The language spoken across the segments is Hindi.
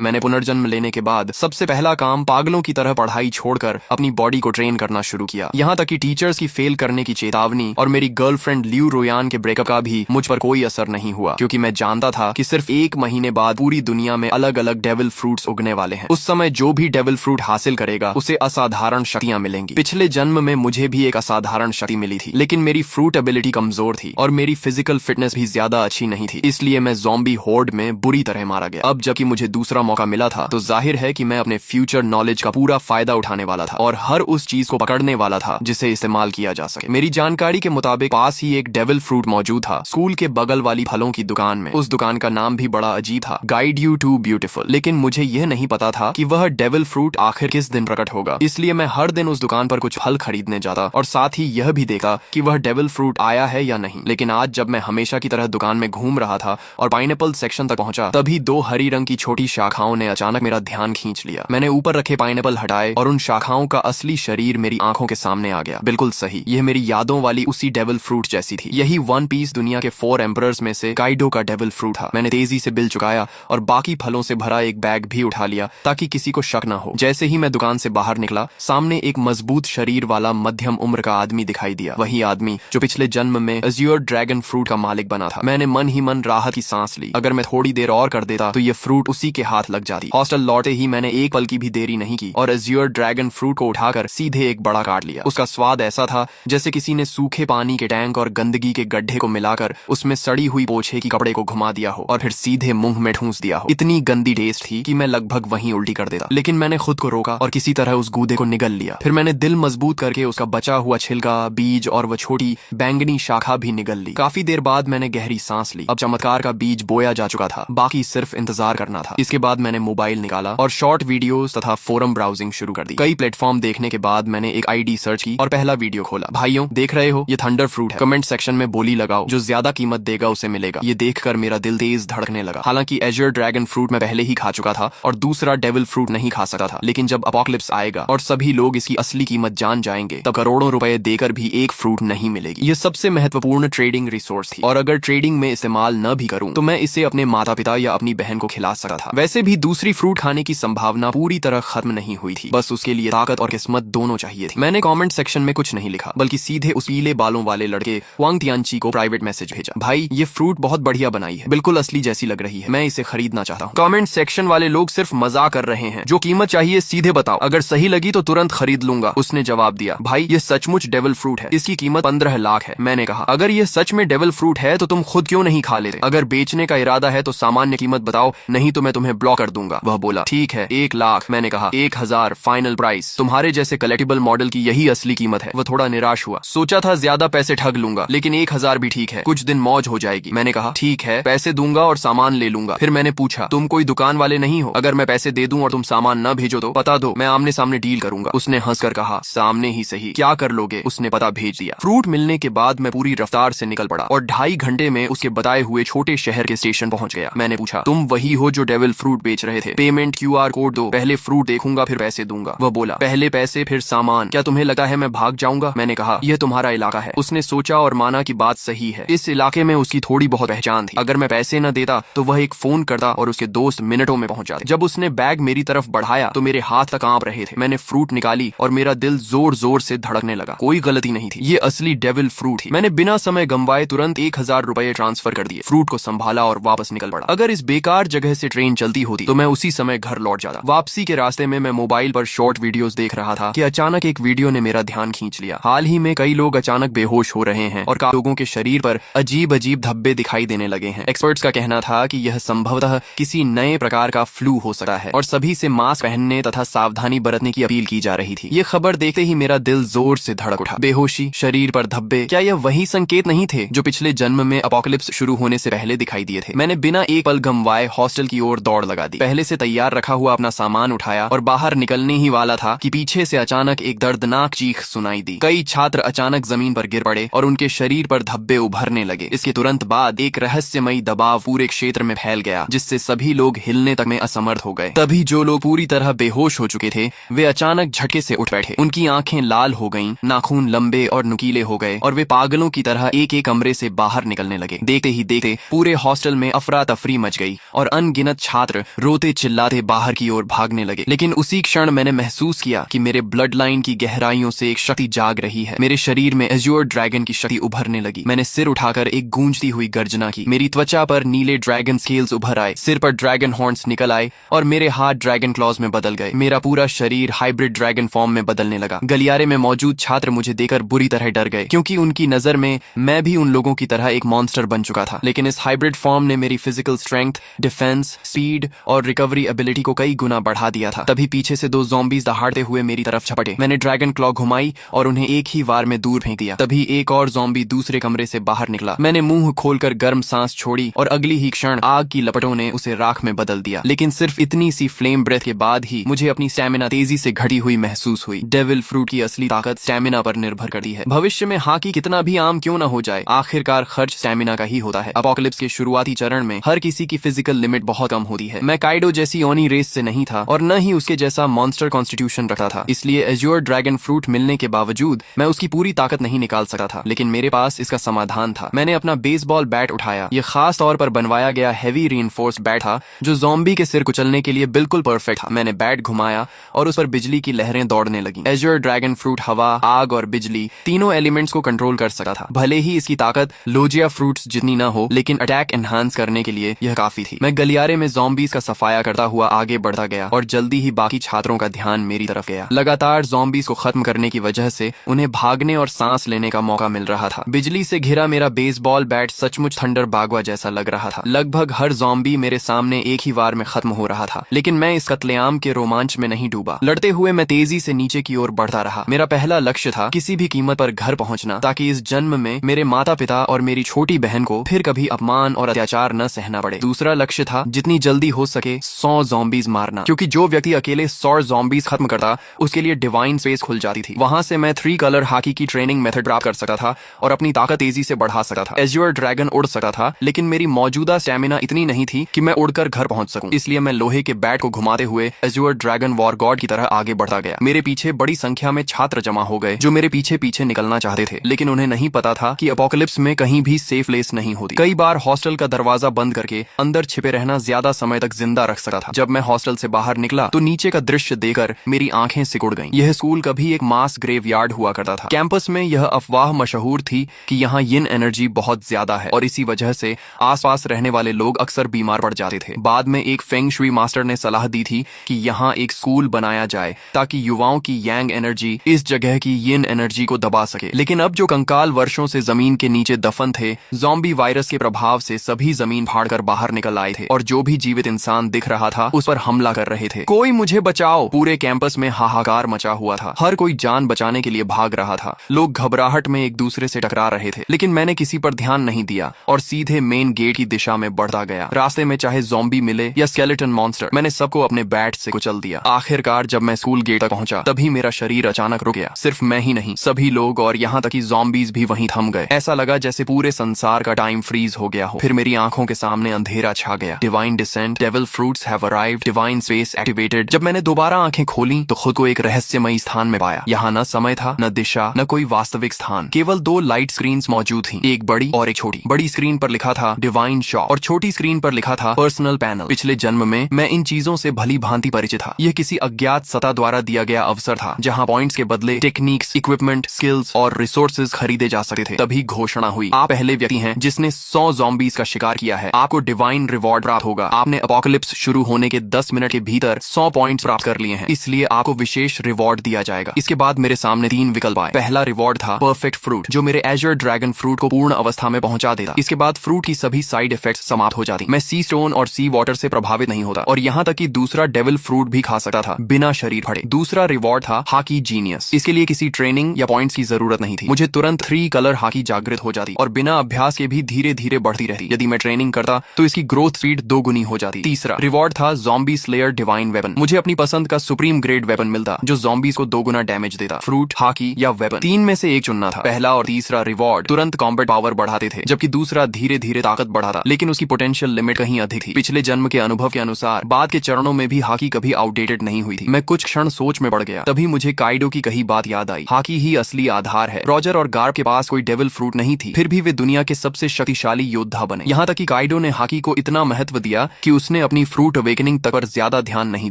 मैंने पुनर्जन्म लेने के बाद सबसे पहला काम पागलों की तरह पढ़ाई छोड़कर अपनी बॉडी को ट्रेन करना शुरू किया। यहाँ तक कि टीचर्स की फेल करने की चेतावनी और मेरी गर्लफ्रेंड लियू रोयान के ब्रेकअप का भी मुझ पर कोई असर नहीं हुआ, क्योंकि मैं जानता था कि सिर्फ 1 महीने बाद पूरी दुनिया में अलग अलग डेविल फ्रूट्स उगने वाले हैं। उस समय जो भी डेविल फ्रूट हासिल करेगा उसे असाधारण शक्तियां मिलेंगी। पिछले जन्म में मुझे भी एक असाधारण शक्ति मिली थी, लेकिन मेरी फ्रूट एबिलिटी कमजोर थी और मेरी फिजिकल फिटनेस भी ज्यादा अच्छी नहीं थी, इसलिए मैं ज़ॉम्बी होर्ड में बुरी तरह मारा गया। अब जबकि मुझे दूसरा मौका मिला था तो जाहिर है कि मैं अपने फ्यूचर नॉलेज का पूरा फायदा उठाने वाला था और हर उस चीज को पकड़ने वाला था जिसे इस्तेमाल किया जा सके। मेरी जानकारी के मुताबिक पास ही एक डेविल फ्रूट मौजूद था, स्कूल के बगल वाली फलों की दुकान में। उस दुकान का नाम भी बड़ा अजीब था, गाइड यू टू ब्यूटीफुल। लेकिन मुझे यह नहीं पता था कि वह डेविल फ्रूट आखिर किस दिन प्रकट होगा, इसलिए मैं हर दिन उस दुकान पर कुछ फल खरीदने जाता और साथ ही यह भी देखा कि वह डेविल फ्रूट आया है या नहीं। लेकिन आज जब मैं हमेशा की तरह दुकान में घूम रहा था और पाइनएप्पल सेक्शन तक पहुंचा, तभी 2 हरी रंग की छोटी शाखाओं ने अचानक मेरा ध्यान खींच लिया। मैंने ऊपर रखे पाइनएप्पल हटाए और उन शाखाओं का असली शरीर मेरी आंखों के सामने आ गया। बिल्कुल सही, यह मेरी यादों वाली उसी डेविल फ्रूट जैसी थी। यही वन पीस दुनिया के 4 एम्परर्स में से काइडो का डेविल फ्रूट था। मैंने तेजी से बिल चुकाया और बाकी फलों से भरा एक बैग भी उठा लिया ताकि किसी को शक न हो। जैसे ही मैं दुकान से बाहर निकला, सामने एक मजबूत शरीर वाला मध्यम उम्र का आदमी दिखाई दिया, वही आदमी जो पिछले जन्म में अज़्योर ड्रैगन फ्रूट का मालिक बना था। मैंने मन ही मन राहत की सांस ली। अगर मैं थोड़ी देर और कर देता तो ये फ्रूट उसी के हाथ लग जाती। हॉस्टल लौटे ही मैंने एक पल की भी देरी नहीं की और अज़्योर ड्रैगन फ्रूट को उठाकर सीधे एक बड़ा काट लिया। उसका स्वाद ऐसा था जैसे किसी ने सूखे पानी के टैंक और गंदगी के गड्ढे को मिलाकर उसमें सड़ी हुई पोछे की कपड़े को घुमा दिया हो और फिर सीधे मुंह में ठूंस दिया हो। इतनी गंदी टेस्ट थी कि मैं लगभग वहीं उल्टी कर देता, लेकिन मैंने खुद को रोका और किसी तरह उस गूदे को निगल लिया। फिर मैंने दिल मजबूत करके उसका बचा हुआ छिलका, बीज और वह छोटी बैंगनी शाखा भी निगल ली। काफी देर बाद मैंने गहरी सांस ली। अब चमत्कार का बीज बोया जा चुका था, बाकी सिर्फ इंतजार करना था। इसके बाद मैंने मोबाइल निकाला और शॉर्ट वीडियोस तथा फोरम ब्राउजिंग शुरू कर दी। कई प्लेटफॉर्म देखने के बाद मैंने एक आईडी सर्च की और पहला वीडियो खोला। भाइयों, देख रहे हो, ये थंडर फ्रूट है। कमेंट सेक्शन में बोली लगाओ, जो ज्यादा कीमत देगा उसे मिलेगा। ये देखकर मेरा दिल तेज धड़कने लगा। हालांकि अज़्योर ड्रैगन फ्रूट मैं पहले ही खा चुका था और दूसरा डेविल फ्रूट नहीं खा सकता था, लेकिन जब अपोकलिप्स आएगा और सभी लोग इसकी असली कीमत जान जाएंगे, तब करोड़ों रुपए देकर भी एक फ्रूट नहीं मिलेगी। ये सबसे महत्वपूर्ण ट्रेडिंग रिसोर्स थी और अगर ट्रेडिंग में इस्तेमाल न भी करूं तो मैं इसे अपने माता पिता या अपनी बहन को खिला सकता था। वैसे भी दूसरी फ्रूट खाने की संभावना पूरी तरह खत्म नहीं हुई थी, बस उसके लिए ताकत और किस्मत दोनों चाहिए थी। मैंने कमेंट सेक्शन में कुछ नहीं लिखा, बल्कि सीधे उस पीले बालों वाले लड़के वांग तियानची को प्राइवेट मैसेज भेजा। भाई, ये फ्रूट बहुत बढ़िया बनाई है, बिल्कुल असली जैसी लग रही है, मैं इसे खरीदना चाहता हूँ। कमेंट सेक्शन वाले लोग सिर्फ मजाक कर रहे हैं, जो कीमत चाहिए सीधे बताओ, अगर सही लगी तो तुरंत खरीद लूंगा। उसने जवाब दिया, भाई ये सचमुच डेविल फ्रूट है, इसकी कीमत 15 लाख है। मैंने कहा, अगर ये सच में डेविल फ्रूट है तो तुम खुद क्यों नहीं खा लेते? अगर बेचने का इरादा है तो सामान्य कीमत बताओ, नहीं तो मैं तुम्हें ब्लॉक कर दूंगा। वह बोला, ठीक है 1 लाख। मैंने कहा, 1000 फाइनल प्राइस। तुम्हारे जैसे कलेक्टिबल मॉडल की यही असली कीमत है। वह थोड़ा निराश हुआ, सोचा था ज्यादा पैसे ठग लूंगा, लेकिन 1000 भी ठीक है, कुछ दिन मौज हो जाएगी। मैंने कहा, ठीक है, पैसे दूंगा और सामान ले लूंगा। फिर मैंने पूछा, तुम कोई दुकान वाले नहीं हो? अगर मैं पैसे दे दूं और तुम सामान न भेजो तो बता दो, मैं आमने सामने डील करूंगा। उसने हंसकर कहा, सामने ही सही, क्या कर लोगे? उसने पता भेज दिया। फ्रूट मिलने के बाद मैं पूरी रफ्तार से निकल पड़ा और 2.5 घंटे में उसके बताए हुए छोटे शहर के स्टेशन पहुंच गया। मैंने पूछा, तुम वही हो जो डेविल फ्रूट बेच रहे थे? पेमेंट QR कोड दो, पहले फ्रूट देखूंगा फिर पैसे दूंगा। वह बोला, पहले पैसे फिर सामान। क्या तुम्हें लगता है मैं भाग जाऊंगा? मैंने कहा, यह तुम्हारा इलाका है। उसने सोचा और माना कि बात सही है, इस इलाके में उसकी थोड़ी बहुत पहचान थी। अगर मैं पैसे न देता तो वह एक फोन करता और उसके दोस्त मिनटों में पहुंच जाते। जब उसने बैग मेरी तरफ बढ़ाया तो मेरे हाथ तक कांप रहे थे। मैंने फ्रूट निकाली और मेरा दिल जोर जोर से धड़कने लगा। कोई गलती नहीं थी, ये असली डेविल फ्रूट थी। मैंने बिना समय गंवाए तुरंत 1000 रुपए ट्रांसफर कर दिए, फ्रूट को संभाला और वापस निकल पड़ा। अगर इस बेकार जगह से ट्रेन चलती होती तो मैं उसी समय घर लौट जाता। वापसी के रास्ते में मैं मोबाइल पर शॉर्ट वीडियोस देख रहा था कि अचानक एक वीडियो ने मेरा ध्यान खींच लिया। हाल ही में कई लोग अचानक बेहोश हो रहे हैं और लोगों के शरीर पर अजीब अजीब धब्बे दिखाई देने लगे हैं। एक्सपर्ट्स का कहना था कि यह संभवतः किसी नए प्रकार का फ्लू हो सकता है और सभी से मास्क पहनने तथा सावधानी बरतने की अपील की जा रही थी। ये खबर देखते ही मेरा दिल जोर से धड़क उठा। बेहोशी, शरीर पर धब्बे, क्या यह वही संकेत नहीं थे जो पिछले जन्म में अपोकलिप्स शुरू होने से पहले दिखाई दिए थे? मैंने बिना एक पल गंवाए हॉस्टल की ओर दौड़ लगा दी। पहले से तैयार रखा हुआ अपना सामान उठाया और बाहर निकलने ही वाला था कि पीछे से अचानक एक दर्दनाक चीख सुनाई दी। कई छात्र अचानक जमीन पर गिर पड़े और उनके शरीर पर धब्बे उभरने लगे। इसके तुरंत बाद एक रहस्यमयी दबाव पूरे क्षेत्र में फैल गया, जिससे सभी लोग हिलने तक में असमर्थ हो गए। तभी जो लोग पूरी तरह बेहोश हो चुके थे वे अचानक झटके से उठ बैठे। उनकी आंखें लाल हो गईं, नाखून लंबे और नुकीले हो गए और वे पागलों की तरह एक एक कमरे से बाहर निकलने लगे। देखते ही देखते पूरे हॉस्टल में अफरा तफरी मच गई और अनगिनत छात्र रोते चिल्लाते बाहर की ओर भागने लगे। लेकिन उसी क्षण मैंने महसूस किया कि मेरे ब्लड लाइन की गहराइयों से एक शक्ति जाग रही है। मेरे शरीर में एज्योर ड्रैगन की शक्ति उभरने लगी। मैंने सिर उठाकर एक गूंजती हुई गर्जना की। मेरी त्वचा पर नीले ड्रैगन स्केल्स उभर आए, सिर पर ड्रैगन हॉर्न्स निकल आए और मेरे हाथ ड्रैगन क्लॉज में बदल गए। मेरा पूरा शरीर हाइब्रिड ड्रैगन फॉर्म में बदलने लगा। गलियारे में मौजूद छात्र मुझे देखकर बुरी तरह डर गए, क्योंकि उनकी नजर में मैं भी उन लोगों की तरह एक मॉन्स्टर बन चुका था। लेकिन इस हाइब्रिड फॉर्म ने मेरी फिजिकल स्ट्रेंथ, डिफेंस, स्पीड और रिकवरी एबिलिटी को कई गुना बढ़ा दिया था। तभी पीछे से 2 ज़ॉम्बीज दहाड़ते हुए मेरी तरफ झपटे। मैंने ड्रैगन क्लॉ घुमाई और उन्हें एक ही वार में दूर फेंक दिया। तभी एक और ज़ॉम्बी दूसरे कमरे से बाहर निकला। मैंने मुंह खोलकर गर्म सांस छोड़ी और अगली ही क्षण आग की लपटों ने उसे राख में बदल दिया। लेकिन सिर्फ इतनी सी फ्लेम ब्रेथ के बाद ही मुझे अपनी स्टैमिना तेजी से घटी हुई महसूस हुई। डेविल फ्रूट की असली ताकत स्टैमिना पर निर्भर करती है। भविष्य में हाकी कितना भी आम क्यों न हो जाए, आखिरकार खर्च स्टैमिना का ही होता है। अपोकलिप्स के शुरुआती चरण में हर किसी की फिजिकल लिमिट बहुत कम होती है। मैं काइडो जैसी ओनी रेस से नहीं था और न ही उसके जैसा मॉन्स्टर कॉन्स्टिट्यूशन रखता था। इसलिए एज्योर ड्रैगन फ्रूट मिलने के बावजूद मैं उसकी पूरी ताकत नहीं निकाल सकता था। लेकिन मेरे पास इसका समाधान था। मैंने अपना बेसबॉल बैट उठाया। यह खास तौर पर बनवाया गया हैवी रीइंफोर्स्ड बैट था, जो ज़ॉम्बी के सिर कुचलने के लिए बिल्कुल परफेक्ट था। मैंने बैट घुमाया और उस पर बिजली की लहरें दौड़ने लगी। एज्योर ड्रैगन फ्रूट हवा, आग और बिजली तीनों एलिमेंट्स को कंट्रोल कर सकता था। भले ही इसकी ताकत लोजिया फ्रूट्स जितनी ना हो, लेकिन अटैक एनहांस करने के लिए यह काफी थी। मैं गलियारे में ज़ॉम्बीज का सफाया करता हुआ आगे बढ़ता गया और जल्दी ही बाकी छात्रों का ध्यान मेरी तरफ गया। लगातार ज़ॉम्बीज को खत्म करने की वजह से उन्हें भागने और सांस लेने का मौका मिल रहा था। बिजली से घिरा मेरा बेसबॉल बैट सचमुच थंडर बागवा जैसा लग रहा था। लगभग हर ज़ॉम्बी मेरे सामने एक ही वार में खत्म हो रहा था। लेकिन मैं इस कत्लेआम के रोमांच में नहीं डूबा। लड़ते हुए मैं तेजी से नीचे की ओर बढ़ता रहा। मेरा पहला लक्ष्य था किसी भी कीमत पर घर पहुंचना, ताकि इस जन्म में मेरे माता पिता और मेरी छोटी बहन को फिर कभी अपमान और अत्याचार न सहना पड़े। दूसरा लक्ष्य था जितनी जल्दी हो सके 100 ज़ॉम्बीज मारना, क्योंकि जो व्यक्ति अकेले 100 ज़ॉम्बीज खत्म करता उसके लिए डिवाइन स्पेस खुल जाती थी। वहां से मैं 3 कलर हाकी की ट्रेनिंग मेथड प्राप्त कर सकता था और अपनी ताकत तेजी से बढ़ा सकता था। एज्योर ड्रैगन उड़ सकता था, लेकिन मेरी मौजूदा स्टैमिना इतनी नहीं थी कि मैं उड़कर घर पहुंच सकूं। इसलिए मैं लोहे के बैट को घुमाते हुए एज्योर ड्रैगन वॉर गॉड की तरह आगे बढ़ता गया। मेरे पीछे बड़ी संख्या में छात्र जमा हो गए जो मेरे पीछे पीछे निकलना चाहते थे, लेकिन उन्हें नहीं पता था कि अपोकलिप्स में कहीं भी सेफ प्लेस नहीं होती। कई बार हॉस्टल का दरवाजा बंद करके अंदर छिपे रहना ज्यादा समय तक जिंदा रख सकता था। जब मैं हॉस्टल से बाहर निकला तो नीचे का दृश्य देखकर मेरी आंखें सिकुड़ गईं। यह स्कूल कभी एक मास ग्रेवयार्ड हुआ करता था। कैंपस में यह अफवाह मशहूर थी कि यहाँ यिन एनर्जी बहुत ज्यादा है और इसी वजह से आसपास रहने वाले लोग अक्सर बीमार पड़ जाते थे। बाद में एक फेंग शुई मास्टर ने सलाह दी थी कि यहाँ एक स्कूल बनाया जाए ताकि युवाओं की यांग एनर्जी इस जगह की यिन एनर्जी को दबा सके। लेकिन अब जो कंकाल वर्षों से जमीन के नीचे दफन थे, ज़ॉम्बी वायरस के प्रभाव से सभी जमीन फाड़कर बाहर निकल आए थे और जो भी जीवित इंसान दिख रहा था उस पर हमला कर रहे थे। कोई मुझे बचाओ! पूरे कैंपस में हाहाकार मचा हुआ था। हर कोई जान बचाने के लिए भाग रहा था। लोग घबराहट में एक दूसरे से टकरा रहे थे, लेकिन मैंने किसी पर ध्यान नहीं दिया और सीधे मेन गेट की दिशा में बढ़ता गया। रास्ते में चाहे ज़ॉम्बी मिले या स्केलेटन मॉन्स्टर, मैंने सबको अपने बैट से कुचल दिया। आखिरकार जब मैं स्कूल गेट तक पहुंचा तभी मेरा शरीर अचानक रुक गया। सिर्फ मैं ही नहीं, सभी लोग और यहाँ तक कि ज़ॉम्बीज भी वहीं थम गए। ऐसा लगा जैसे पूरे संसार का टाइम फ्रीज हो गया हो। फिर मेरी आंखों के सामने अंधेरा छा गया। Divine descent, devil fruits have arrived, divine space activated. जब मैंने दोबारा आंखें खोली तो खुद को एक रहस्यमयी स्थान में पाया। यहाँ न समय था, न दिशा, न कोई वास्तविक स्थान। केवल 2 लाइट स्क्रीन्स मौजूद थी, एक बड़ी और एक छोटी। बड़ी स्क्रीन पर लिखा था डिवाइन शॉप और छोटी स्क्रीन पर लिखा था पर्सनल पैनल। पिछले जन्म में मैं इन चीजों से भली भांति परिचित था। यह किसी अज्ञात सत्ता द्वारा दिया गया अवसर था जहाँ पॉइंट्स के बदले टेक्निक्स, इक्विपमेंट, स्किल्स और रिसोर्सेज खरीदे जा सकते थे। तभी घोषणा हुई, आप पहले व्यक्ति हैं जिसने 100 ज़ॉम्बीज का शिकार किया है। आपको डिवाइन रिवॉर्ड प्राप्त होगा। आपने अपोकलिप्स शुरू होने के 10 मिनट के भीतर 100 पॉइंट्स प्राप्त कर लिए हैं, इसलिए आपको विशेष रिवॉर्ड दिया जाएगा। इसके बाद मेरे सामने 3 विकल्प आए। पहला रिवॉर्ड था परफेक्ट फ्रूट, जो मेरे एज्योर ड्रैगन फ्रूट को पूर्ण अवस्था में पहुंचा देता। इसके बाद फ्रूट की सभी साइड इफेक्ट्स समाप्त हो जाती। मैं सी स्टोन और सी वाटर से प्रभावित नहीं होता और यहाँ तक कि दूसरा डेविल फ्रूट भी खा सकता था बिना शरीर फटे। दूसरा रिवॉर्ड था हाकी जीनियस। इसके लिए किसी ट्रेनिंग या पॉइंट्स की जरूरत नहीं थी। मुझे तुरंत 3 कलर हाकी जागृत हो जाती और बिना अभ्यास के भी धीरे धीरे बढ़ती रहती। यदि मैं ट्रेनिंग करता तो इसकी ग्रोथ स्पीड 2 गुनी हो जाती। तीसरा रिवॉर्ड था ज़ॉम्बी स्लेयर डिवाइन वेपन। मुझे अपनी पसंद का सुप्रीम ग्रेड वेपन मिलता जो ज़ॉम्बीज को 2 गुना डैमेज देता। फ्रूट, हाकी या वेपन, 3 में से एक चुनना था। पहला और तीसरा रिवॉर्ड तुरंत कॉम्बैट पावर बढ़ाते थे, जबकि दूसरा धीरे धीरे ताकत बढ़ाता, लेकिन उसकी पोटेंशियल लिमिट कहीं अधिक थी। पिछले जन्म के अनुभव के अनुसार बाद के चरणों में भी हाकी कभी आउटडेटेड नहीं हुई थी। मैं कुछ क्षण सोच में पड़ गया। तभी मुझे काइडो की कही बात याद आई, हाकी ही असली आधार है। रॉजर और गार्ब के पास कोई डेविल फ्रूट नहीं थी, फिर भी वे दुनिया के सबसे शक्तिशाली योद्धा बने। यहाँ तक कि काइडो ने हाकी को इतना महत्व दिया कि उसने उसने अपनी फ्रूट अवेकनिंग तक पर ज्यादा ध्यान नहीं